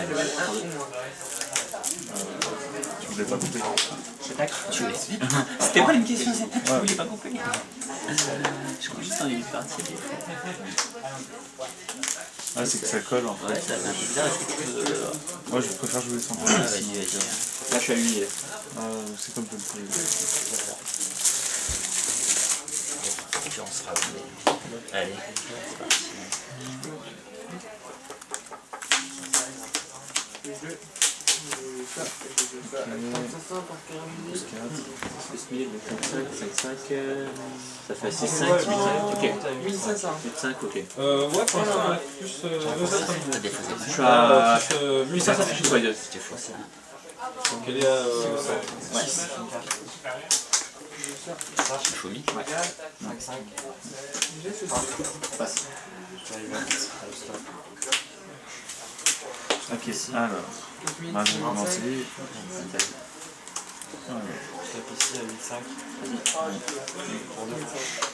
level 1 ou moins. Tu voulais pas couper. J'attaque, tu es. C'était pas une question, c'était tu voulais pas couper. Je crois juste en une partie. Ah, c'est que ça colle en fait. Ouais, ça fait un peu bizarre. Est-ce que tu peux. Moi je préfère jouer sans Ah, vas-y, vas-y. Là, je suis à 8 000. C'est comme tu le fais. Et puis on sera. Allez, c'est parti. Ça fait 6, 5, 8, 5, ok. 1500. 8, 5, ok. Ouais, pour l'instant, avec plus. T'as défaussé. Je suis à 800, ça fait quoi, c'était faux ça. Donc elle est à. Ouais. Choumi. Ouais. Passe. Ok, alors. Bah, je vais commencer. Alors. Je tape ici à 8,5. Pour 2.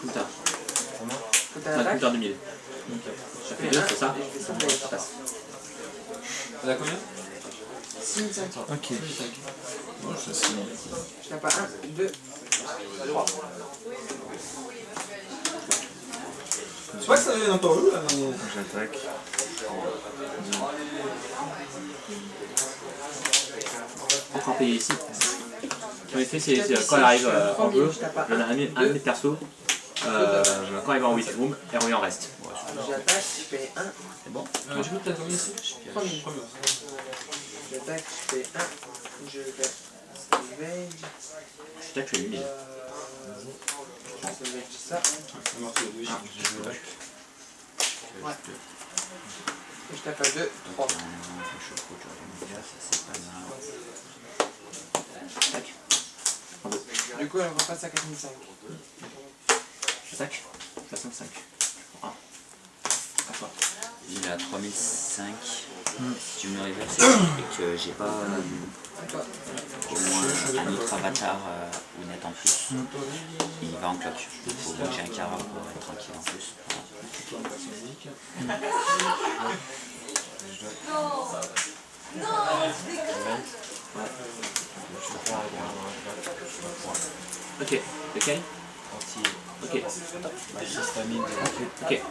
Coup tard. Combien Faut t'attaquer. Coup tard 2000. Ça fait 2, c'est ça? Ça passe. Elle a combien 6500. Ok. Bon, je sais. Je tape à 1, 2, 3. C'est pas que ça vient encore où là mais... J'attaque. Encore payé ici. En effet, c'est quand elle arrive en jeu, je donne un de mes persos. Quand elle va en 8 boom, elle revient en reste. J'attaque, je paye 1. C'est bon? Du coup, t'as combien ici 3000. J'attaque, je paye 1. Je vais salvage. Je tape, je fais 8000. Je salvage ça. Ouais. Et je tape à 2, 3. Du coup, elle repasse à 4005. J'attaque, je fais 5-5. Ah. À toi. Il est à 3005. Si tu me reverses et que j'ai pas au moins un autre avatar ou net en plus, il va en cloque. Il faut que j'ai un Kara pour être tranquille en plus. Ok, lequel? Ok. Ok. Je paye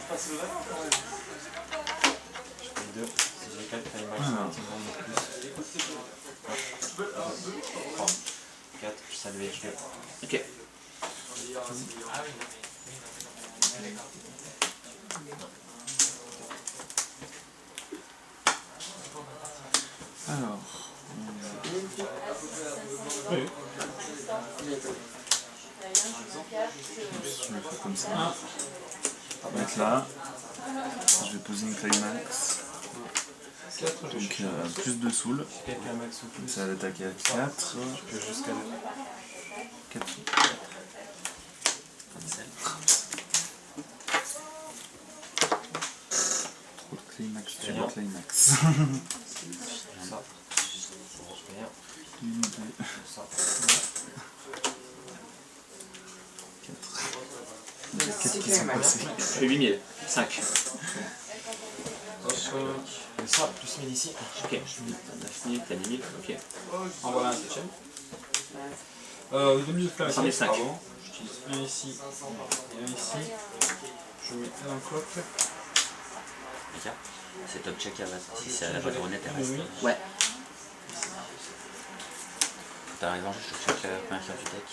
2. Si j'ai 4, paye max, plus. 3. 4, je salvage 2. Ok. Alors. Oui. Je vais faire comme ça. Donc là, je vais poser une climax. 4, Donc plus de soul. Quelqu'un max ou plus. Ça va attaquer à 4. Je peux jusqu'à 2. 4 soul. Trop de climax sur le climax. Ça. Je paye 1. 1, 2, Ça. 4 qui sont passés. Je fais 8000. 5. Et ça, plus 1000 ici. Ok. 9000, t'as 10 000. Ok. En voilà un 7ème. 2000 flammes. 105. Pardon. J'utilise un ici et un ici. Je mets un clock. Regarde, c'est top check si c'est à la voiture honnête, elle reste. Ouais. Quand t'arrives en jeu, je te check combien de du deck.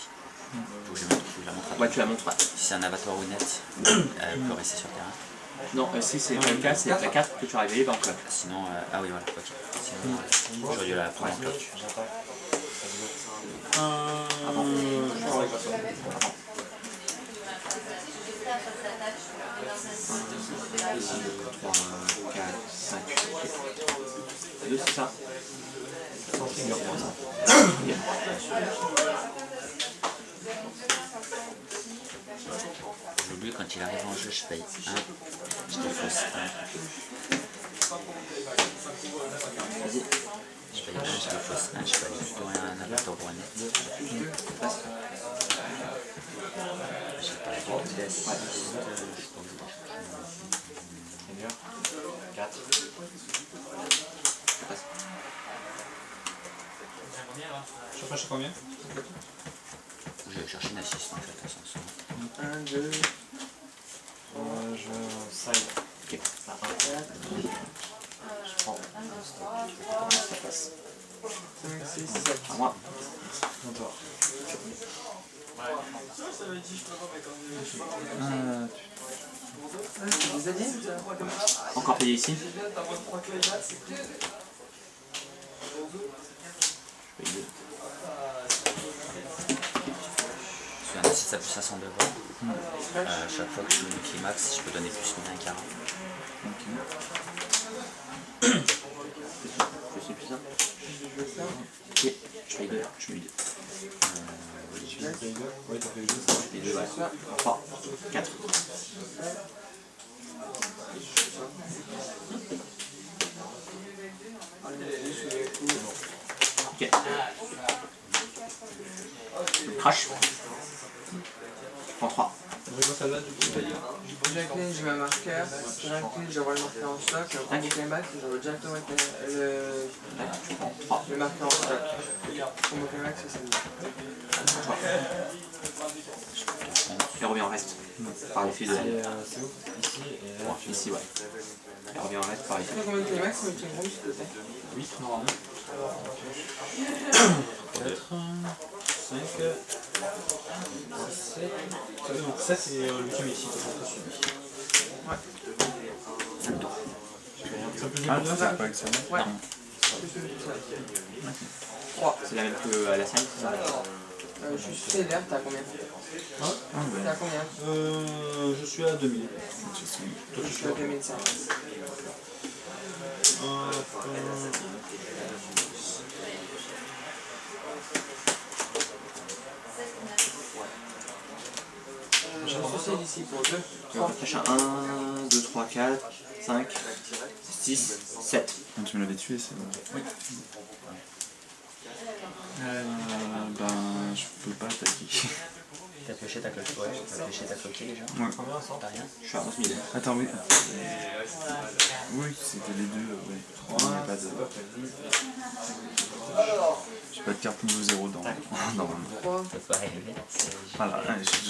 Faut que je la montre à Ouais, toi. tu la montres. Si c'est un avatar honnête, elle peut rester sur terrain. Non, si c'est le cas, c'est la carte que tu as révélée dans le club. Sinon, ah oui, voilà, ok. Sinon, j'aurais dû la prendre en cloque. J'attaque. Je parle avec la somme. 3, 4, 5. 2, c'est ça? Sans trigger pour ça. J'ai oublié, quand il arrive en jeu, je paye 1. Je défausse 1. Vas-y. Je paye 1, je défausse 1. Je paye plutôt un avatar honnête. J'ai pas de DS. Trigger. 4. Je cherche combien? Je vais chercher une assiste en fait, à sens. 1, 2, Je side. Ok. 4, Je prends. Ça passe. 5, 6, 7. À moi. Monteur. Ah, c'est des alliés ça? Encore payé ici. Paye 2. Sur un assiste à plus 500 devant. Chaque fois que je joue une climax, je peux donner plus 1,40. Je suis plus ça. Je veux ça. Ok. Je paye 2. Je paye 2. Tu payes 2? Oui, t'as payé 2, ça. Je paye 2, ouais. 3. 4. Ok. Je crash. Je prends 3. Je vois celle-là du coup. J'incline, j'ai ma marqueur. J'incline, j'envoie le marqueur en stock. Je prends mon climax, j'envoie directement avec le marqueur en stock. Pour mon climax, c'est celle-là. Elle revient en reste. Par les fils de la ligne. C'est où? Ici et là. Ouais, ici, ouais. Elle revient en reste par les Tu sais combien de climax, mais tu me rends, s'il te plaît? 8 normalement. 4, 5, 7. Non, 7 c'est l'ultime ici. Ouais. Ça peut Ah, jouer c'est pas avec ça. Ouais. Non. C'est celui tout seul. 3. C'est la même que à la scène, c'est ça? Je suis sévère, t'as combien? T'as combien? Je suis à 2000. Je suis à 2005. Je suis ici pour 2. On va chercher un 1, 2, 3, 4, 5, 6, 7. Quand tu me l'avais tué, c'est bon. Oui. Ben, je peux pas attaquer. T'as pêché ta cloque, ouais, t'as pêché ta cloquée déjà. Ouais. T'as rien. Je suis à 11 000. Attends, oui. Oui, c'était les deux, ouais. Il n'y a pas de... J'ai pas de carte niveau 0 dans... Normalement. 3. Ça peut arriver. Voilà,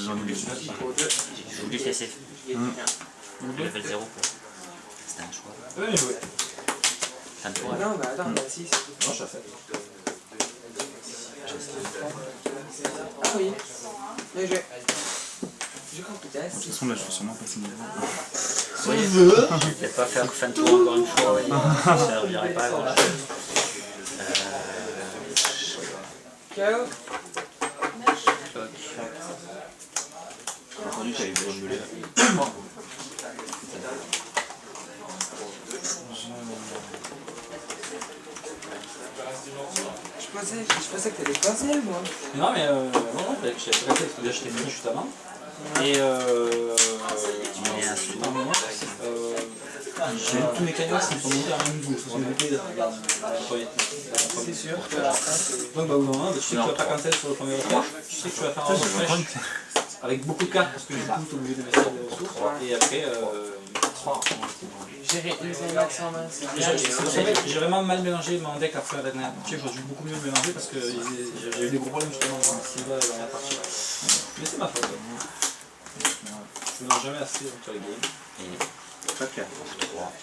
j'en ai eu. Je voulais laisser. Level 0 quoi. C'était un choix. Bien joué. Fin de tour. Non, bah attends, bah 6. Non, je suis à 7. Ah oui. Bien joué. J'ai compris ta De toute façon, là, je suis sûrement passé niveau. Je vais peut-être pas faire fin de tour encore une fois, oui. Ça ne servirait pas à grand chose. KO. J'ai entendu que t'avais besoin de me lever. Je pensais que t'allais passer, moi. Non, mais non, j'ai pas fait parce que déjà j'étais venu juste avant. Et Tu mets un sou. j'ai tous mes canards qui sont montés à un niveau. C'est sûr que après, c'est... Donc, bah, au moment, tu sais que tu vas pas cancel sur le premier refresh. Tu sais que tu vas faire un refresh avec beaucoup de cartes parce que du coup, tu es obligé de mettre des ressources. Et après, 3. Gérer une climax en main, c'est bien. J'ai vraiment mal mélangé mon deck après la dernière partie. J'aurais dû beaucoup mieux le mélanger parce que j'ai eu des gros problèmes justement dans Silva la dernière partie. Mais c'est ma faute. Je mélange jamais assez entre les games. Pas clair. 3.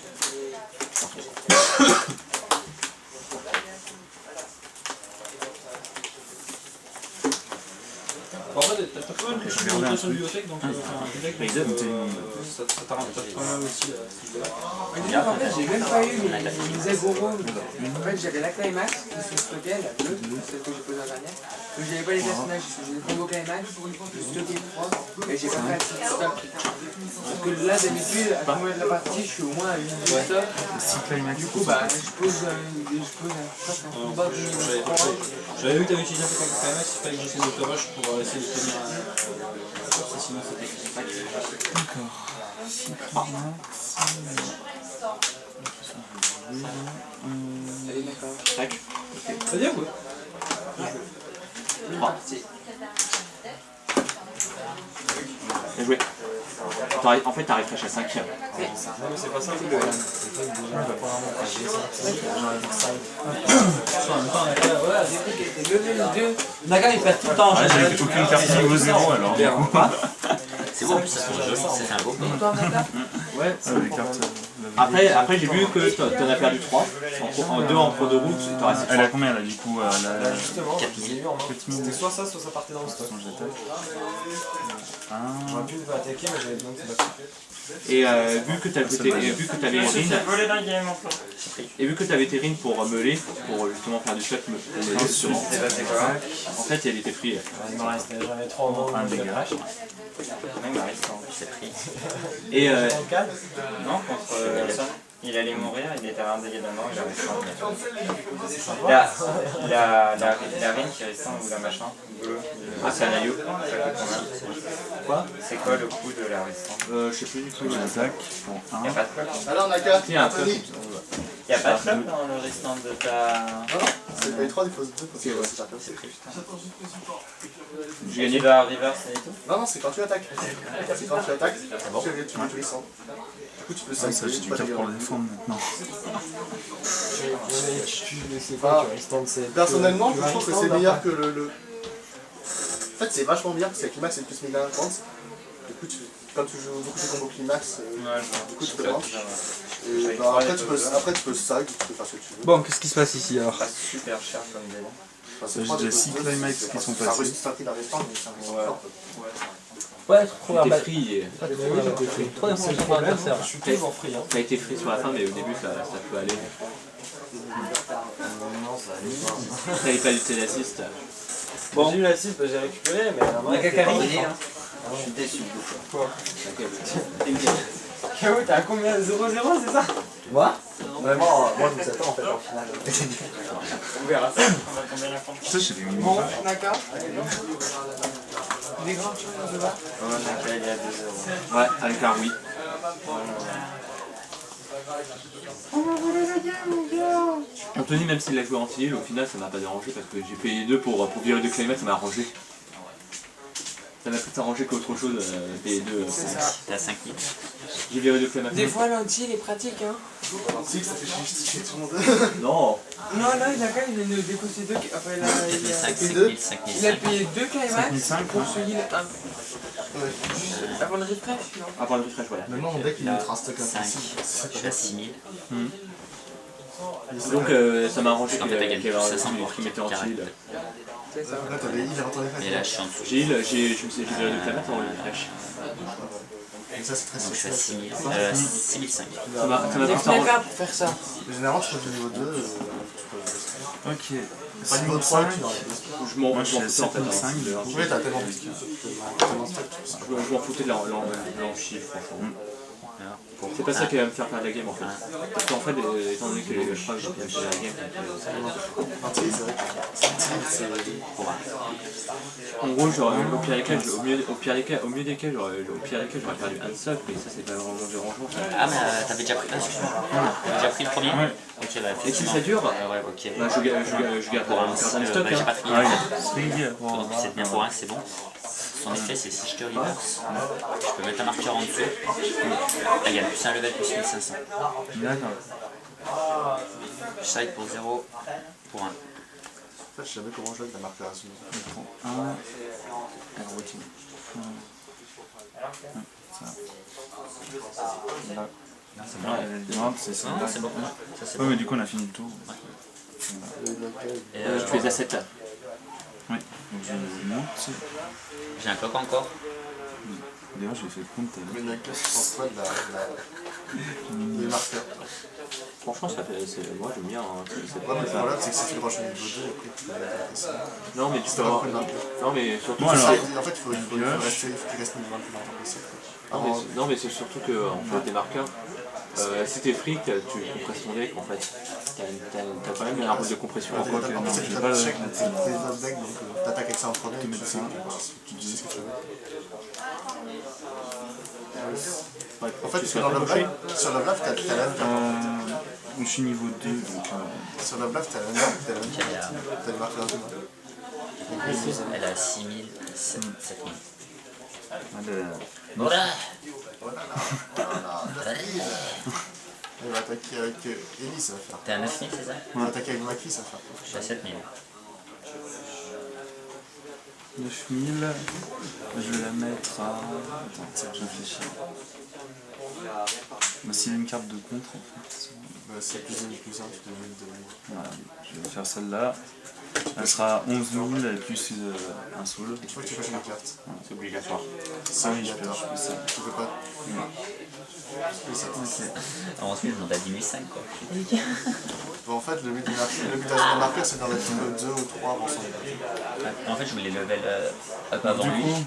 En fait, t'as pas mal de choses sur la bibliothèque, donc des decks, ça t'arrange pas mal aussi à ce niveau-là. En fait, j'ai même pas eu mes Agoro. En fait, j'avais la climax qui se stockait, la bleue, celle que j'ai posée en dernière. Mais j'avais pas les personnages, j'ai le combo climax, j'ai stocké 3, mais j'ai pas fait assez de stock. Parce que là, d'habitude, à ce moment de la partie, je suis au moins à 8 de stock. Du coup, bah, je pose un stock en combat de 3. J'avais vu que t'avais utilisé un peu comme KMS, il fallait que j'essaie de rush pour essayer de tenir la course, sinon c'était D'accord. Allez, d'accord. Tac. Très bien, ouais. 3. Bien joué. En fait, t'as refresh à 5. Non, mais c'est pas ça le problème. C'est que déjà, il va pas vraiment agir. J'aurais dit ça. En même temps, Naka, voilà, Level 2. Naka il perd tout le temps. Ouais, j'ai aucune carte niveau 0 alors. Du coup. C'est beau, ça se joli, c'est un beau coup. Ouais. Les cartes. Après j'ai vu que t'en as perdu 3. En 2 en cours de route, il t'en reste Elle a 3. combien là du coup elle a Justement, 4 j'ai eu en main. C'était soit ça partait dans le stock. son j'attaque. J'aurais pu attaquer, mais j'avais besoin de se battre. Et vu que t'avais Erin, et vu que t'avais Erin pour meuler, pour justement faire du shot pour meuler justement, en fait elle était free. Il m'en restait, j'avais 3 mots. Un dégât. C'est pris. Et Non, contre Son. Il allait mourir, il était à un dégât de mort, il avait 30. La rine qui reste ou la machin, bleu. c'est un aïeux. Quoi? C'est quoi le coût de la restante? Je sais plus du tout. J'attaque pour Il n'y a 1. pas de club? Alors, Naka, Il y a un club. Il n'y a pas de club dans le restant de ta... c'est pas les 3, il faut 2 parce que c'est chacun. J'ai gagné. Tu dois reverse et tout? Non, non, c'est quand tu attaques. C'est quand tu attaques, tu descends. Du coup, tu peux Ça, j'ai sacrifier, du pas carte pour dégâts. le défendre maintenant. C'est quoi, tu restes c'est Personnellement, je trouve que c'est meilleur que le. En fait, c'est vachement bien parce que Climax c'est plus 1050. Du coup, comme tu joues beaucoup de combos Climax, du coup, tu peux prendre. Et bah, après, tu peux sag, tu peux faire ce que tu veux. Bon, qu'est-ce qui se passe ici alors? Pas super cher comme délai. Enfin, c'est J'ai pas des déjà 6 choses- climax qui sont passés. Ça a la restante, mais c'est un peu fort. Ouais, trop T'es la free. et Trop d'informations pour l'adversaire. Je suis toujours free. Hein. T'as été free sur la fin, mais au début ça peut aller. Non, ça allait pas. T'avais pas du assist. Bon. J'ai eu l'assist, j'ai récupéré, mais la main La était Kakari. pas bonne. Je suis déçu. Quoi KO, t'as combien? 0-0, c'est ça? Moi Vraiment, moi je vous attends en fait en finale. On verra ça. On va tomber la fin. Ça, j'ai des Bon, d'accord. Des grandes choses de bas. Il est à 2-0. Ouais, avec un oui. Anthony, même s'il a joué anti-heal, au final ça m'a pas dérangé parce que j'ai payé 2 pour virer 2 climax, ça m'a arrangé. Ça m'a plus arrangé qu'autre chose, payer 2. C'est ça. T'es à 5 000. J'ai viré 2 climax. Des fois, l'anti, il est pratique, hein. Si, ça fait chier tout le monde. Non. Non, là, il a quand même déposé 2. Enfin, il a 5 payé 000, 2. 5 Il a 000. payé 2 climax 5005, pour ce heal 1. Avant le refresh, non? Avant le refresh, voilà. Maintenant, mon deck il est ultra stock 5. Je suis à 6 000. Donc ça m'a arrangé En qu'il fait, t'as y gagné avait plus 500 qui mettait anti-heal. C'est ça. Là, t'avais il rentre en Et là, je suis en dessous. J'ai viré 2 climax avant le refresh. Et ça, c'est très Donc, je suis à stylé. 6 000. 6 500. Ça m'a Il plus est arrangé. pas pour faire ça. Généralement, tu fais du niveau 2, tu peux. Ok. Pas niveau 3, 5. tu n'aurais Je m'en Moi, je suis à foutais en fait. 7005. hein. Oui, t'as tellement plus que tellement stock, tu peux ça. Je m'en foutais de l'enchiffre, franchement. C'est pas ça qui va me faire perdre la game en fait. Parce qu'en fait, étant donné que je crois que j'ai perdu la game, Enfin, tu sais, c'est vrai que en gros, au pire des cas, j'aurais perdu un seul, mais ça c'est pas vraiment dérangeant. Ah, mais t'avais déjà pris. Excuse-moi. T'avais déjà pris le premier? Ouais. Ok, bah, Et si effectivement. ça dure, Ouais, ok. bah, je garde un stock. Bah, j'ai Hein. pas pris. Ah oui, Spring. Donc c'est bien pour un, c'est bon. Son effet, c'est si je te reverse, je peux mettre un marqueur en dessous. Là, il y a plus un level plus 1500. D'accord. Je side pour 0, pour 1. En fait, je sais jamais comment jouer avec la marqueration. Je prends 1. Alors, routine. Ça. Là. Non, c'est ça. Non, c'est bon. Ça, c'est Ouais, bon. mais du coup, on a fini le tour. Et, Je fais les assets. Oui. Donc, je monte. j'ai un clock encore. D'ailleurs, j'ai fait le compte tout à Le l'heure. necklace, je pense pas de des marqueurs. Franchement, ça fait. Moi j'aime bien. Hein. Ouais, mais le problème, c'est que si tu le branches au niveau 2, après, tu peux la mettre ici. Non, mais tu C'est peux pas avoir. plus marqueur. Non, mais surtout. Bon, alors. En fait, il faut qu'il reste niveau 1 le plus longtemps possible. Non, mais c'est surtout que en fait, des marqueurs, si t'es free, tu compresses ton deck en fait. T'as quand même un rôle de compression. T'as Pourquoi que non, pas j'ai de pas check, c'est des autres decks, donc t'attaques avec ça en premier, tu mets ça, tu dis ce que tu veux. En fait, sur le bluff, t'as la même je suis niveau 2, donc sur le bluff, t'as la même t'as les marqueurs de main. Elle a 6 000, 7 000. Voilà. Il va attaquer avec Ellie, ça va faire. T'es à 9000, c'est ça? Il va attaquer avec Maki, ça va faire. Je suis à 7000. 9000. Je vais la mettre à... Attends, je réfléchis. Bah, s'il y a une carte de contre, en fait. Bah, c'est plus 1, tu donnes 2. Voilà, je vais faire celle-là. Elle sera 11 000 plus un soul. Il faut que tu fasses une carte. C'est obligatoire. Ah oui, je peux ça. Tu peux pas. Alors ensuite, je monte à 10 500 quoi. Bon, en fait, le but d'un marqueur, c'est d'en mettre 2 ou 3 avant son niveau. Ouais, en fait, je voulais level up avant Du lui. coup,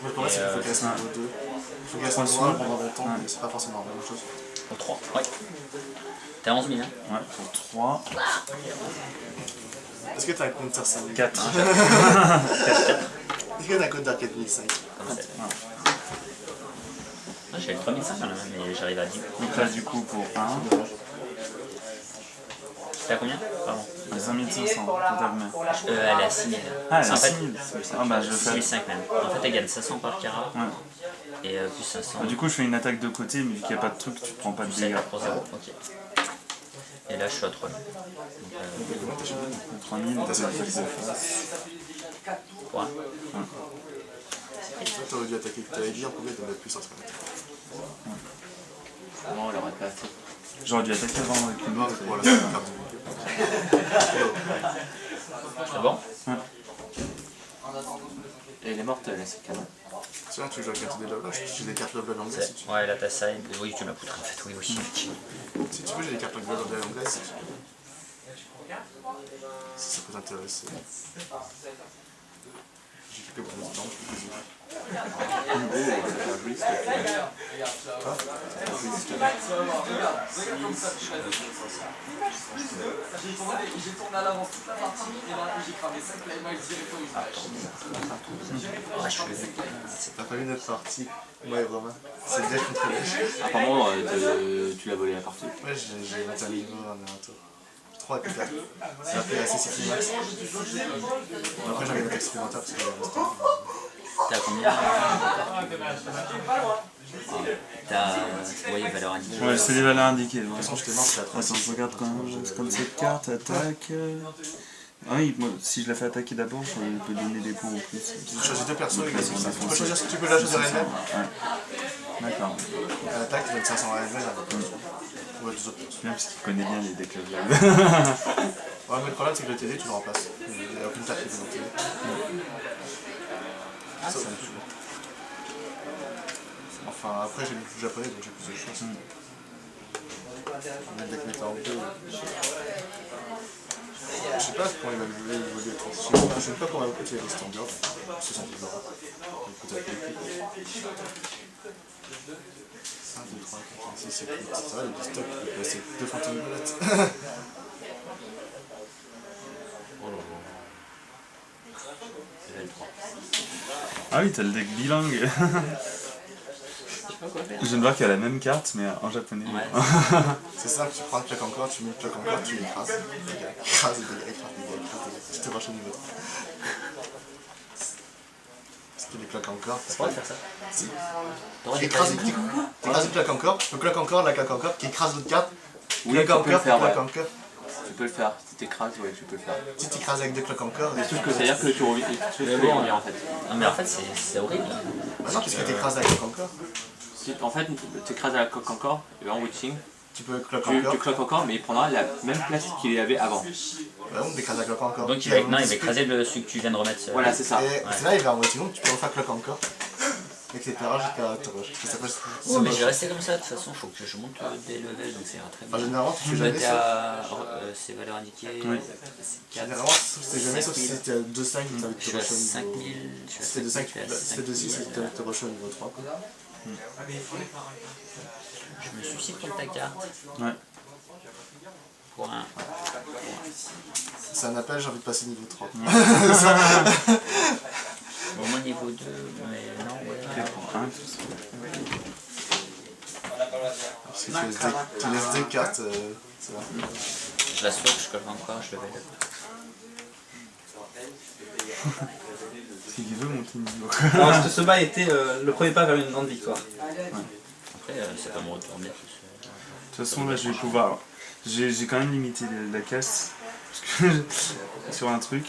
Le problème, c'est qu'il faut qu'elle reste niveau 2. Il faut qu'elle reste niveau 1 pendant longtemps, mais c'est pas forcément la même chose. Pour 3, ouais. T'es à 11 000, hein? ouais, pour 3, Est-ce que t'as un compteur 5 4. Est-ce que t'as un compteur 4005 Comme ça. Ah, j'ai le 3500 quand même, mais j'arrive à 10. Donc là, du coup, pour 1, T'es à combien? Pardon. 5500, totalement. Elle est à 6000. Ah, elle En a fait, 6000. Ah bah, je fais. 6005 même. En fait, elle gagne 500 par carat Ouais. et plus 500. Du coup, je fais une attaque de côté, mais vu qu'il n'y a pas de truc, tu prends pas de Plus dégâts. 7 pour 0. Ok. Et là, je suis à 3000. Donc, 3000, t'as ça qui se fasse. pour 1. Toi, t'aurais dû attaquer que t'avais dit en premier de mettre plus en train. Non, elle aurait pas assez. J'aurais dû attaquer avant avec une autre. Voilà, c'est une carte. C'est bon? Et elle est morte, elle, c'est canon. Tiens, tu joues à carte des lobes, j'ai des cartes lobes anglaises si tu veux. Ouais, là, t'as ça. Oui, tu m'as poutré en fait. Oui, aussi. Si tu veux, j'ai des cartes lobes anglaises si tu veux. Si ça peut t'intéresser. J'ai quelques bons temps, je peux T'as pas vu notre partie? Ouais, vraiment. C'est déjà contre les. Apparemment, tu l'as volé la partie. Ouais, j'ai monté un niveau en un tour. 3 avec 4. Ça a fait assez City Max. Après, j'avais une attaque supplémentaire parce que j'avais resté. T'as combien? T'as. Oui, valeur indiquée. Ouais, c'est les valeurs indiquées. Ouais. De toute façon, je t'ai mort, c'est la 3. Attends, je regarde quand même. C'est comme cette carte, attaque. Ah oui, moi, si je la fais attaquer d'abord, je peux donner des points en plus. Tu choisis deux persos et Donc là, c'est tu une peux choisir si tu peux la choisir elle-même. Ouais. D'accord. À l'attaque, tu donnes 500 à elle-même. Ouais, deux autres persos. Bien parce qu'il connaît bien les decks level. Ouais, mais le problème, c'est que le TD, tu le remplaces. Il n'y a aucune carte qui est dans le TD. Ça me saoule. Enfin, après, j'ai lu plus japonais, donc j'ai plus de choses. Le deck méta en 2. Je sais pas comment il va évoluer. Je sais pas comment il va les standards. Ce sont des euros. Peut-être les 1, 2, 3, 4, 5, 6, 7, 8. Ça va, il y a du stock qui peut passer 2 fantômes bullets. Oh là là. Level 3. Ah oui, t'as le deck bilingue. Je viens de voir qu'il y a la même carte, mais en japonais. Ouais. C'est simple, tu prends le claque encore, tu mets le claque encore, tu l'écrases. Écrase, écrase. Tu te rush au niveau 3. Parce qu'il y a des claques encore. T'as pas de faire ça? Si. T'aurais Tu des écrases claques. une claque encore, le claque encore, la claque encore, qui écrase l'autre carte. Oui, Claque tu peux le encore, faire, claque ouais. encore. Tu peux le faire. Si t'écrases, ouais, tu peux le faire. Si tu écrases avec deux claques encore, et Sauf que c'est-à-dire que tu reviens, tu fais tout revenir en fait. Non, mais en fait, c'est horrible. bah non, puisque tu écrases avec claque encore. Si, en fait, tu écrases à la coque encore, et en witching, Tu peux claque tu encore. cloques encore, mais il prendra la même place qu'il avait avant. Bah non, t'écrases avec claque encore. Donc, il va écraser celui que tu viens de remettre. Voilà, c'est ça. Et c'est là, il va en waiting, tu peux refaire claque encore. Etc. jusqu'à te rush. Ça s'appelle. Ouais, mais je vais rester comme ça, de toute façon, il faut que je monte des levels, donc ça ira très Enfin, bien. généralement, tu fais Je jamais vais ça. à ces valeurs indiquées. Oui. C'est 4. Généralement, c'est jamais sauf si t'es à 2-5, tu t'as envie de Je te suis à rush au niveau. 5000. Je suis à Si t'es 5000. 2-5, si t'es 2-6, c'est t'as envie de te rush au niveau 3. Quoi. Je me suicide contre ta carte. Ouais. Pour un. C'est un appel, j'ai envie de passer niveau 3. Au moins niveau 2, mais non, ouais. Pour 1, tout ça. Parce que tu laisses des cartes, c'est vrai. Je la swap, je colle encore, je level up. C'est qu'il veut monter niveau. Alors ce bas était le premier pas vers une grande victoire. Après, ça peut me retourner. De toute façon, là, je vais pouvoir. J'ai quand même limité la casse. Parce que sur un truc.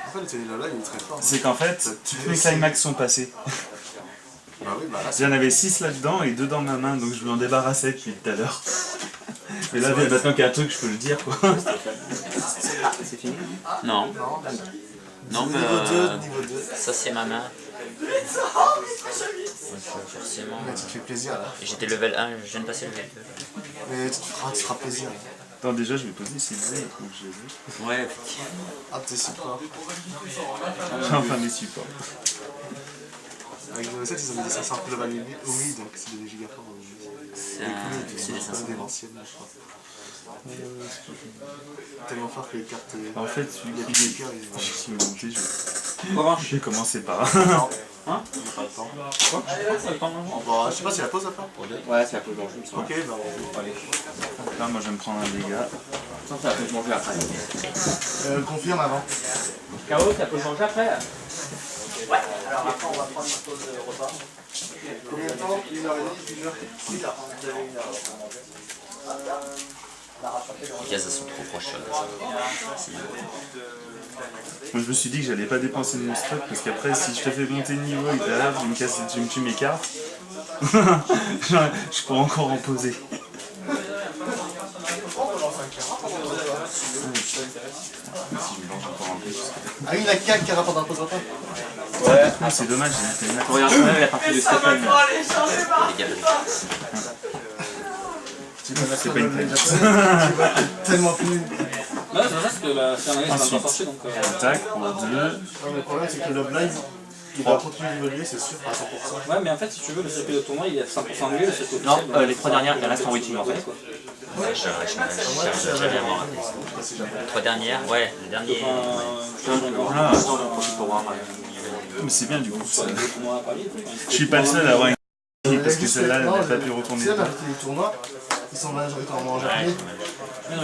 En fait, le Télé-Lola, il est très fort. C'est qu'en fait, tous mes climax sont passés. Bah oui, bah là, J'en avais 6 là-dedans et 2 dans ma main, donc je m'en débarrassais depuis tout à l'heure. Mais là, maintenant qu'il y a un truc, je peux le dire, quoi. C'est fini? Non. Non, mais niveau 2, niveau 2. ça c'est ma main. Forcément. Mais tu te fais plaisir là. J'étais level 1, je viens de passer level 2. Mais tu te feras plaisir. Attends, déjà, je vais poser s'il vous plaît, donc je les ai. Ouais, Ah, t'es super. J'ai enfin mes supports. Avec le 7, ils ont mis ça, c'est un peu le value. Oui, donc c'est des gigaforts. c'est des C'est 500. des anciennes, je crois. Tellement fort que les cartes. En fait, celui les qui cœurs, ils vont. si vous montez, je Revanche. vais commencer par. Hein? On n'a pas le temps. Quoi? Pas le temps de manger. Bon, je sais pas si la pause après. Ouais, c'est un peu dangereux. Ok, bah on va. Là, moi, je vais me prendre un dégât. Ça peut se manger après. Confirme avant. KO, ça peut se manger après. Alors après, on va prendre une pause repas. Combien de temps 1h30, 1h? 1h. Vous avez 1h pour manger. Les cases elles sont trop proches. Moi, je me suis dit que j'allais pas dépenser de mon stock parce qu'après, si je te fais monter le niveau et derrière, je me tue mes cartes, je pourrais encore en poser. Ah oui, la CAC qui rapporte un pause repas. Ouais. Ah, c'est dommage, j'ai une Regarde, même la partie de Stéphane. Les galeries. C'est pas une blague. Tellement plus. Non, c'est ça, c'est que la Fernandez va pas sortir donc. Attaque pour 2. Non, mais le problème, c'est que le blind, il va continuer d'évoluer, c'est sûr, à 100%. Ouais, mais en fait, si tu veux, le circuit de tournoi il est à 100% anglais, le circuit Non, officiel. les 3 dernières, il y en a qui sont waiting en fait. J'avais à m'en rappeler. Les 3 dernières, ouais, le dernier. Ah, Pour voir. mais c'est bien du coup. Ça. Le tournoi à Paris. Je suis pas le seul à avoir une parce que celle-là, elle n'a pas pu retourner. Tu sais, la majorité des tournois, ils sont majoritairement en japonais. Mais non,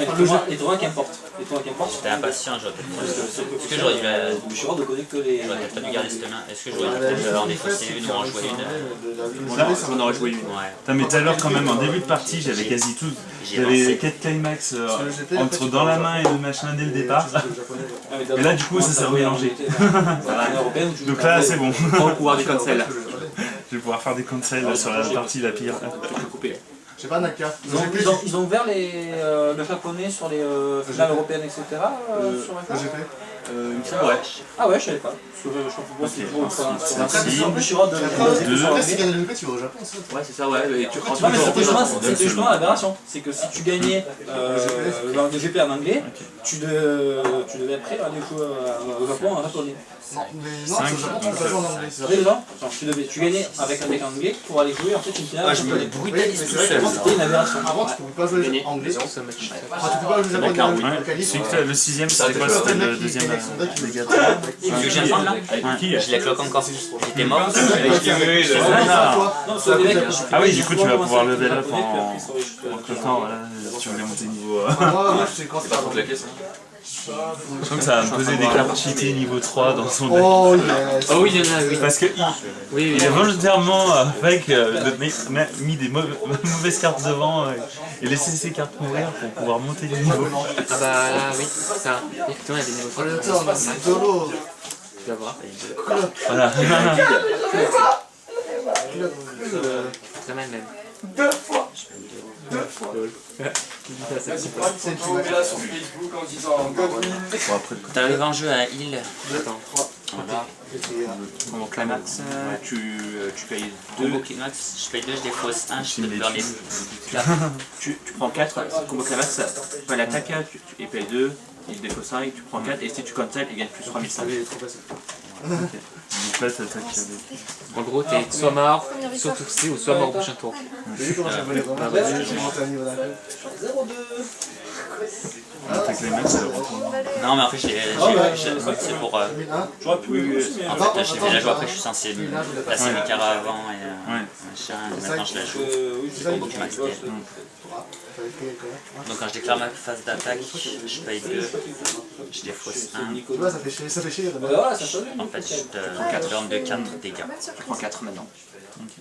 les tournois qu'importe. Les tournois qu'importe. J'étais impatient, j'aurais peut-être. Est-ce que j'aurais dû Je suis hors de connecter les. J'aurais peut-être pas dû garder cette main. Est-ce que j'aurais peut-être en défausser une ou en jouer une? On aurait joué une. Ouais. Putain, mais tout à l'heure, quand même, en début de partie, j'avais quasi tout. J'avais 4 climax entre dans la main et le machin dès le départ. Et là, du coup, ça s'est remélangé. Donc là, c'est bon. Pas au pouvoir du cancel. Je vais pouvoir faire des cancels sur la partie la pire. Tu peux couper. J'ai pas Naka. Ils ont ouvert le japonais sur les finales européennes, etc. Sur la Le GP. Ouais. Ah ouais, je savais pas. Parce que je crois que c'est toujours sur un Merci. en plus, je suis de Après, si tu gagnes le GP, tu vas au Japon, c'est ça. Ouais, c'est ça, ouais. Et tu prends Non mais c'était toujours. justement l'aberration. C'est que si tu gagnais le GP en anglais, tu devais après aller jouer au Japon en japonais. Non, mais non, c'est au Japon, tu peux pas jouer en anglais. Ça fait 2 ans. Tu gagnais avec un deck anglais pour aller jouer en fait une finale. Ah, je me brutalise tout seul. C'était une aberration. Avant, tu pouvais pas jouer anglais. Enfin, tu peux pas jouer japonais en qualif. C'est que le 6ème, c'était quoi? C'était le deuxième dégât. Ce que je viens de prendre là, je la cloque encore. J'étais mort. Non, Non, c'est Ah oui, du coup, tu vas pouvoir level up en cloquant, voilà, tu veux bien monter niveau. moi, je sais quand c'est pas la caisse. Je sens que ça va me poser des cartes cheatées niveau 3 dans son deck. Oh yes. Oh oui, il y en a, oui. Parce que il a volontairement mis des mauvaises cartes devant et laissé ses cartes mourir pour pouvoir monter le niveau. Ah bah là, oui, ça. Effectivement, il y a des niveaux Oh, le temps, on a c'est de l'eau. Tu vas voir. Voilà. Très mal même. Bon, après, T'arrives en jeu à Hill. Attends. Voilà. Mon climax, tu payes 2. Combo climax, je paye 2, je défausse 1, je peux te faire les 4. Tu prends 4, combo climax, tu l'attaque, tu payes 2, il défausse 1, tu prends 4, et si tu cancel, il gagne plus 3500. donc là, t'attaques avec. En gros, t'es soit mort, soit touché ou soit mort au prochain tour. J'ai vu comment j'ai volé vraiment. J'ai monté un niveau d'un coup. Attaque les max, ça retourne. Non, mais en fait, c'est pour. J'aurais pu. En fait, j'ai fait la joie après, je suis censé me passer mes carats avant. Et, Ouais. machin, maintenant je la joue pour beaucoup max DL. Donc quand je déclare ma phase d'attaque, je paye 2, je défausse 1. Tu vois, ça fait chier. En fait, je te donne de 4 dégâts. Je prends 4 maintenant.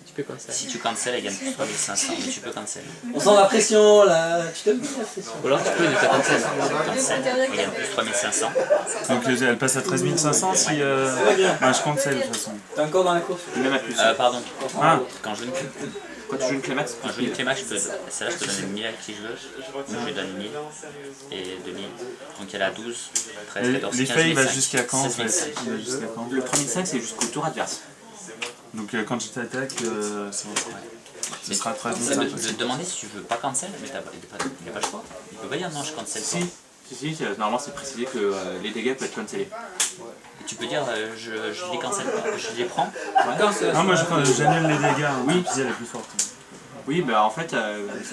Tu peux cancel. Si tu cancel, elle gagne plus 3500, mais tu peux cancel. On sent la pression là, tu t'aimes bien la pression. Ou alors tu peux ne pas cancel. Cancel, elle gagne plus 3500. Donc elle passe à 13 500 si... je cancel de toute façon. T'es encore dans la course? Même à plus. Pardon, Ah, quand je joue une Quand tu joues une Climax, Quand je joue une Climax, celle-là je peux donner 1000 à qui je veux, donc je lui donne 1000 et 2000, donc elle a 12, 13, 14, 15, l'effet il va 15, jusqu'à quand en 16 fait? 500. Il va jusqu'à quand? le 3005 c'est jusqu'au tour adverse. Donc quand je t'attaque, ce sera 13 Je 500. vais te demander si tu veux pas cancel, mais il n'y a pas le choix. Il peut pas dire non, je cancel pas. Si, normalement c'est précisé que les dégâts peuvent être cancellés. Et tu peux dire je les cancelle pas, je les prends. Non, moi j'annule les dégâts, oui, puis elle est plus forte. Oui, bah en fait,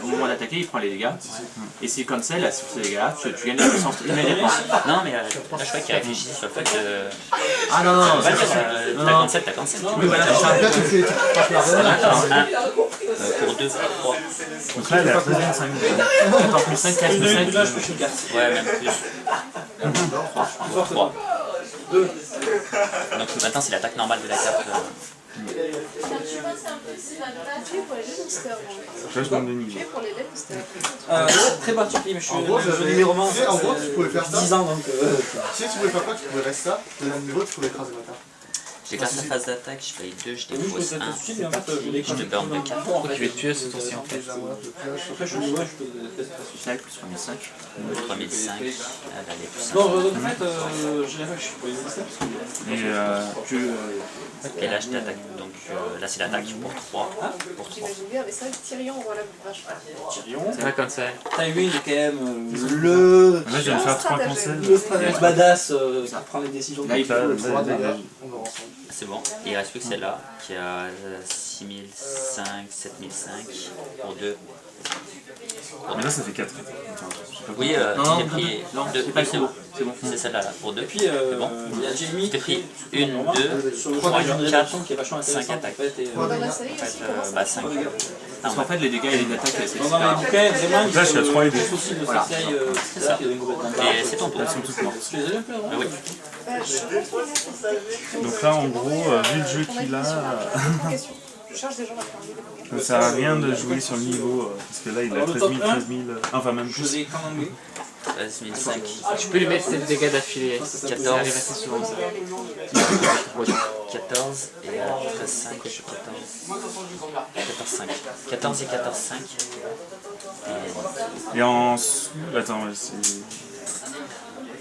au moment d'attaquer, il prend les dégâts. Et s'il cancel sur ces dégâts-là, tu gagnes la puissance immédiatement. Non, mais là je crois qu'il réfléchit sur le fait que. Ah non, non, T'as cancel, t'as cancel. Oui, voilà, c'est ça. Là, tu fais. Pour 2, 3. Donc là elle est à 13 500. 14 plus 5, 15 plus 5. Là, je touche une carte. Ouais, même plus. 3. Donc maintenant c'est l'attaque normale de la carte. Là je donne 2 niveaux. Très particulier, mais je suis En gros, je lis les romans. tu sais, en gros, tu pouvais faire ça. 10 ans donc. Si tu pouvais faire quoi, tu pouvais rester ça, de la niveau, tu pouvais écraser ma carte. Je déclare sa phase d'attaque, je paye 2, je Oui, je défausse peux 1. te suivre, mais en fait, je Je l'écrase. te burn de 4. Pourquoi tu veux tuer ce tour-ci en fait? Après, je peux peut-être 5 plus 3005. 3005. Elle est plus Non, simple. en fait, je suis pas une parce que. Et Et là je t'attaque. Donc là c'est l'attaque pour 3. Pour 3. Mais c'est vrai que Tyrion, voilà, vachement. Tyrion. C'est pas cancel. Tywin est quand même le. là je viens de faire 3 cancels. Le stratège badass qui prend les décisions. Là, il faut Là, le On va ensemble. C'est bon. Et il reste plus que celle-là qui a 6005, 7005 pour 2. Mais là ça fait 4. Oui, Non, j'ai pris non, 2. c'est pas C'est le bon. C'est bon. C'est celle-là là, pour 2. Et puis, C'est bon. il y a Jamie J'ai pris 1, 2, sur le 3, choix d'une 4, rédaction qui est vachement 5 intéressante. attaques. En fait, et, Dans la série aussi, comment ça 5. Parce qu'en fait, les dégâts et les attaques, c'est dans les bouquins, vraiment, Là, je suis à 3 et 2. aussi de Voilà. cette série, C'est ça. qui donne complètement Et c'est ton tour. Elles sont toutes mortes. Tu les as bien fait, Ah oui. Donc là en gros, vu le jeu qu'il a, Je cherche des gens à faire ça sert à rien de jouer sur le niveau, parce que là il a 13 000, 13 000, enfin même Je plus. les ai quand même 13 005. Tu peux lui mettre tes dégâts d'affilée. 14. Ça arrive assez souvent ça. 14 et 13, 5, 14. 14, 5. 14 et 14, 5. Et en... Attends, ouais, c'est...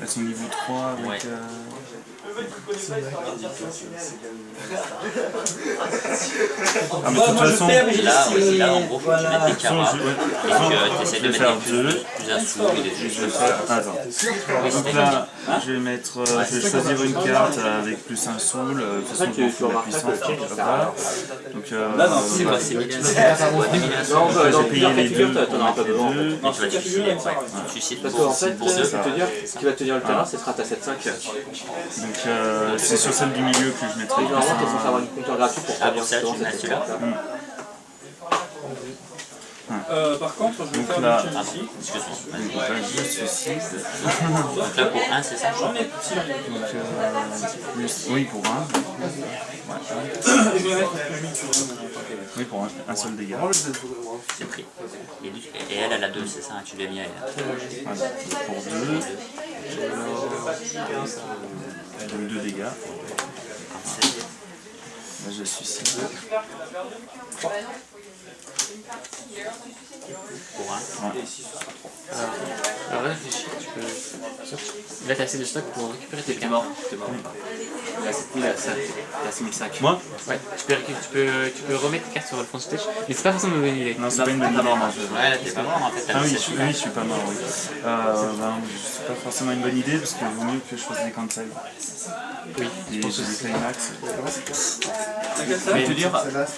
Elles sont niveau 3 avec... Ouais. Ah mais de toute façon... Là en gros, faut que tu mettes des carats Ouais. et que tu essaies Je de vais mettre faire des deux. plus un sous et des Je choses vais comme ça. faire... Attends. Donc là, je vais mettre... je vais choisir une carte avec plus un soul. De toute façon, je m'en fous de la puissance. Voilà. Donc... C'est quoi, c'est 1005 ou 2100? Non, Après, dans j'ai payé les figure, deux. t'en auras pas besoin. Les deux. Et tu vas te filer, ouais. Tu cites Parce qu'en fait, pour ce 2. qui te dire, ce qui va te tenir le terrain, c'est sera ta 7-5. Donc c'est sur celle du milieu que je mettrai. Normalement, t'es censé avoir une compteur gratuite pour Ah, faire pour ça, tu mets celui-là. Par contre, je vais Donc faire là- une chose ici. Excuse-moi. Donc là, juste ceci. Donc là pour 1, c'est ça? J'en ai petit. Oui, pour un. Je vais mettre ce que je mets sur Oui, pour un seul dégât. C'est pris. Et elle a 2, c'est ça? Tu l'as mis à elle. Voilà. Pour 2. Donc 2 dégâts. Là, je suicide. Pour 1. Alors réfléchis, tu peux... Là t'as assez de stock pour récupérer tes T'es cartes. mort, t'es mort. T'es à 7000, t'es à 6005. Moi? Ouais, tu peux remettre tes cartes sur le fond de stage, mais c'est pas forcément une bonne idée. Non, c'est pas une bonne idée. Ouais, là t'es pas mort en fait. Ah oui, je suis pas mort, oui. C'est pas forcément une bonne idée parce qu'il vaut mieux que je fasse des cancels. Oui, Et j'ai des climax. Mais te dire,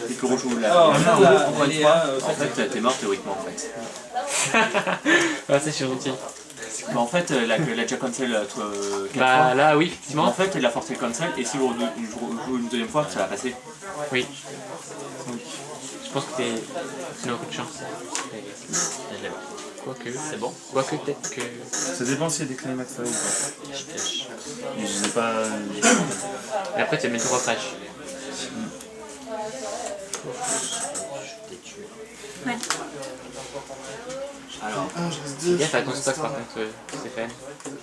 t'es que rouge ou là. Alors, Encore là, une elle est fois, à, en fait, t'es mort théoriquement en fait. Ah, ça je suis gentil. Bah, en fait, elle a déjà cancel 4 Bah fois. là, oui, En effectivement. fait, elle a forcé le cancel et si vous joue une deuxième fois, ça va passer. Oui. Je pense que t'es un coup de chance. Je l'ai pas. Quoique. C'est bon. Quoique peut-être que. Ça dépend s'il y a des climax là ou pas. Je pêche. Mais je n'ai pas. Et après, tu vas mettre 3 pages. Alors, Fais gaffe à ton stock par contre, Stéphane.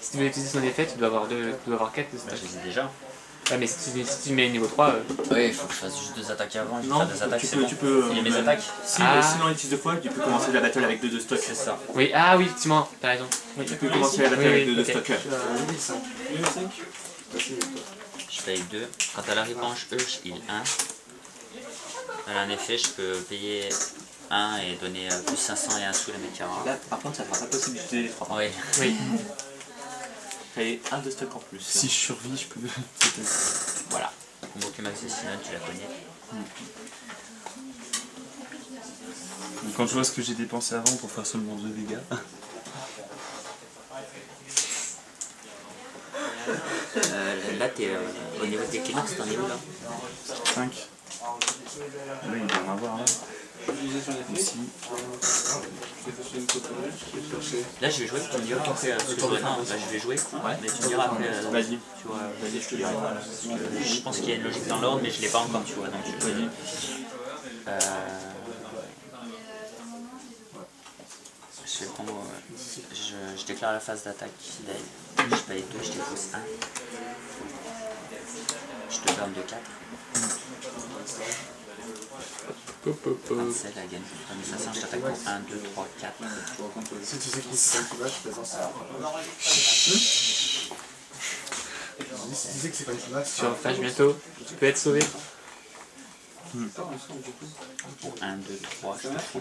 Si tu veux utiliser son effet, tu dois avoir 4 de stock. Je les ai déjà. Ouais, mais si tu mets niveau 3, Oui, il faut que je fasse juste 2 attaques avant. Je vais non, faire des attaques, tu c'est peux, bon. tu peux. Il y a mes attaques. Si, Ah. sinon, il utilise 2 fois, tu peux commencer la battle avec 2 de stock. C'est ça. oui, ah oui, effectivement, t'as raison. Oui, Tu peux commencer la battle oui, avec 2 de ok. stock. Je paye 2. Quand elle arrive en E, je heal 1. Elle a un effet, je peux payer 1 et donner plus 500 et un sous les mes camarades. Là, par contre, ça sera pas possible d'utiliser les 3. Oui. Oui. Payer 1 de stock en plus. Si je survis, je peux. Voilà. Combo Climax Assassinat, tu la connais. Donc, quand je vois ce que j'ai dépensé avant pour faire seulement 2 dégâts. Là, t'es au niveau des climax, t'en es où là? 5. Là, il doit en avoir là. Ici. Là, je vais jouer, tu me diras après ce que je vois. Non, là, je vais jouer, mais tu me diras après. Vas-y. Tu vois, vas-y, je te dirai. Je pense qu'il y a une logique dans l'ordre, mais je l'ai pas encore, tu vois. Donc, Vas-y. Je fais le combo. Je déclare la phase d'attaque. Je paye 2, je dépose 1. Je te donne de 4. 27, la gagne. Mais ça, je t'attaque pour 1, 2, 3, 4. Si tu sais qui c'est qui va, je présente ça. Si tu sais que c'est pas une climax, Tu repage bientôt, tu peux être sauvé. Pour 1, 2, 3, je te prends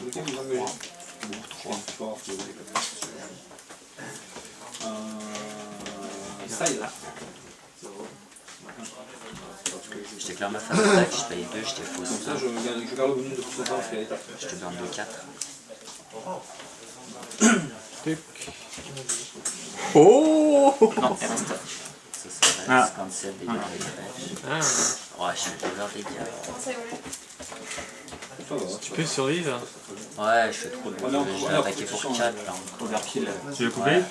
pour 3. Je déclare ma phase d'attaque, je paye 2, je dépose 1. Je te donne de 4. Oh Non, elle reste. Ça, ça reste 57 dégâts de pêche. ah, Ouais, je fais plusieurs dégâts. tu peux survivre. Ouais, je fais trop de dégâts. Je vais attaquer pour 4 là. Overkill. Tu veux couper?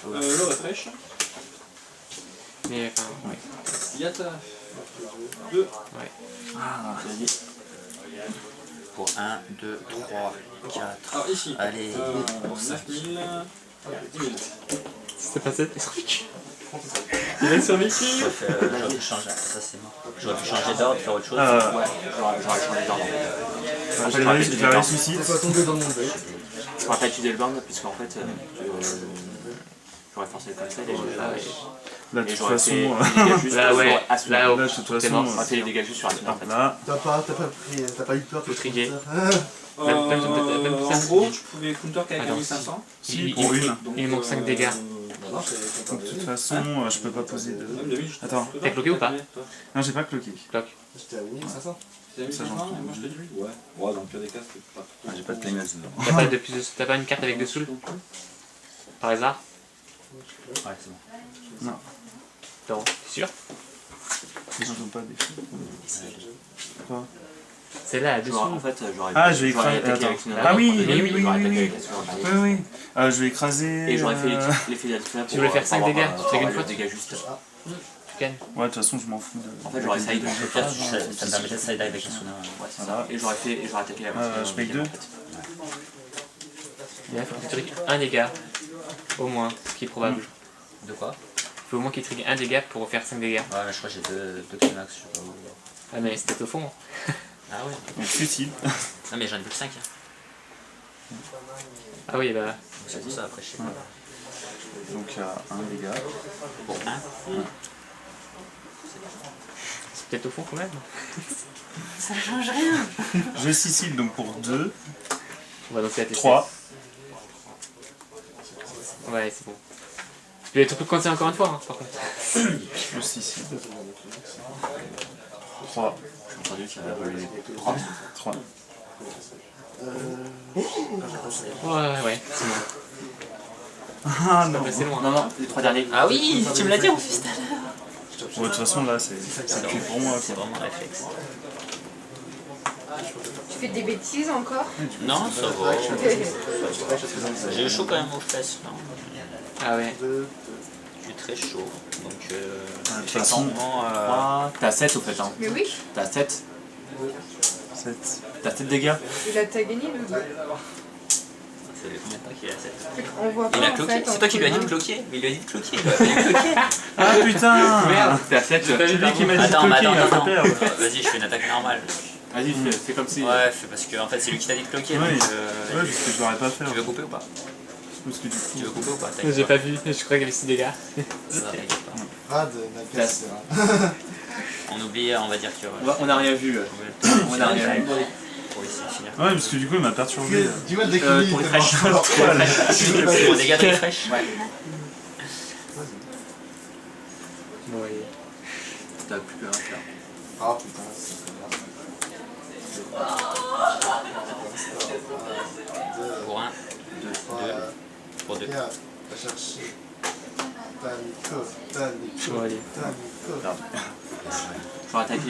Mais enfin, ouais. Vas-y. Pour 1, 2, 3, 4. Allez, pour 5. C'était pas ça tes trucs. Il a survécu. J'aurais pu changer. Ça, c'est mort. J'aurais pu changer d'ordre, faire autre chose. Ouais, j'aurais changé d'ordre. J'ai ressuscité. faut pas tomber dans le monde. Je pourrais pas utiliser le burn, puisqu'en fait, j'aurais forcé comme ça, et Là, de et toute j'aurais façon. fait les dégâts juste Là, ouais, sur là, Là, de toute t'es façon. mort. J'aurais fait les dégâts juste sur Asuna, en fait. Là. T'as pas eu peur que Trigué. En gros, je je pouvais counter qu'avec Attends, 1500. Si, pour une. Il manque 5 dégâts. Donc, de toute façon, je peux pas poser de. Attends. T'as cloqué ou pas? Non, j'ai pas cloqué. Cloque. J'étais à 1500. Ça, j'en trouve. Ouais, dans le pire des cas, c'était pas. J'ai pas de climax dedans. T'as pas une carte avec 2 souls? Par hasard? Ouais, c'est bon. Non. Non, c'est sûr? Ils sont pas des fous. Quoi? Celle-là à 2 En souls. fait, j'aurais Ah, je vais j'aurais écraser. attaqué avec Attends. une Ah oui, attaque, oui, oui, j'aurais oui, attaqué oui. avec Asuna. Oui, oui. Je vais écraser. Et j'aurais fait l'effet d'Asuna pour. Tu voulais faire 5 dégâts, tu fais qu'une fois. dégâts juste. Tu gagnes. Ouais, de toute façon, je m'en fous. En fait, j'aurais side. Ça me permettait de side avec Asuna. Ouais, c'est Voilà. ça. Et j'aurais attaqué avec Je paye 2. Et là, faut qu'il trigue un dégât. Au moins, ce qui est probable. De quoi? Il faut au moins qu'il trigue un dégât pour faire 5 dégâts. Ouais, mais je crois que j'ai 2 climax, je sais pas où. Ah, mais c'était au fond. Ah ouais? Donc, futile. Non, mais j'en ai plus que 5. Ah oui, bah. C'est pour ça, après, je sais pas. Donc, il y a un dégât. Pour 1. C'est peut-être au fond quand même. Ça change rien. Je Sicile donc pour 2. On va donc la tester. 3. Ouais, c'est bon. Tu peux compter encore une fois, hein, par contre. Plus Sicile. 3. J'ai entendu qu'il y avait 3. Ouais, c'est bon. Ah non. C'est loin. Non, les 3 derniers. Ah oui, tu me l'as dit en plus tout à l'heure. Ouais, de toute façon, là, c'est cuit pour moi. C'est vraiment un réflexe. fais des bêtises encore? Non, ça va. J'ai eu chaud quand même aux fesses. Là. Ah ouais. Je suis très chaud. Donc, De toute façon, t'as 7 au fait. Hein. Mais oui, T'as 7. 7. T'as 7 dégâts. t'as gagné le ça fait combien de temps qu'il a 7? On voit pas Il a en cloqué. fait. C'est toi qui lui as dit de cloquer? Mais il lui a dit de cloquer. Il a cloquer. Ah putain. Merde, t'as 7. C'est lui qui m'a dit de Attends, cloquer, il a fait perdre. Vas-y, je fais une attaque normale. Vas-y, fais comme si. Ouais, fais parce que en fait, c'est lui qui t'a dit de cloquer. Oui. Donc, Ouais, parce que je l'aurais pas fait. tu veux couper ou pas? Parce que du coup. Tu veux couper ou pas? J'ai pas vu, je crois qu'il y avait 6 dégâts. Ça, t'inquiète pas. Rad, Nagas. On oublie, on va dire que. On a rien vu. On a rien vu. Pour essayer de finir. Ouais, parce que du coup, il m'a perturbé. Dis-moi dès qu'il Pour les tellement fraîches. fort. Pour dégâts de fraîche. Ouais. Oui. T'as plus que rien à faire. Ah putain, c'est Pour 1, 2, 3, pour 2. 4, va chercher. Tanico, Bon, allez. Tanico. Faut attaquer.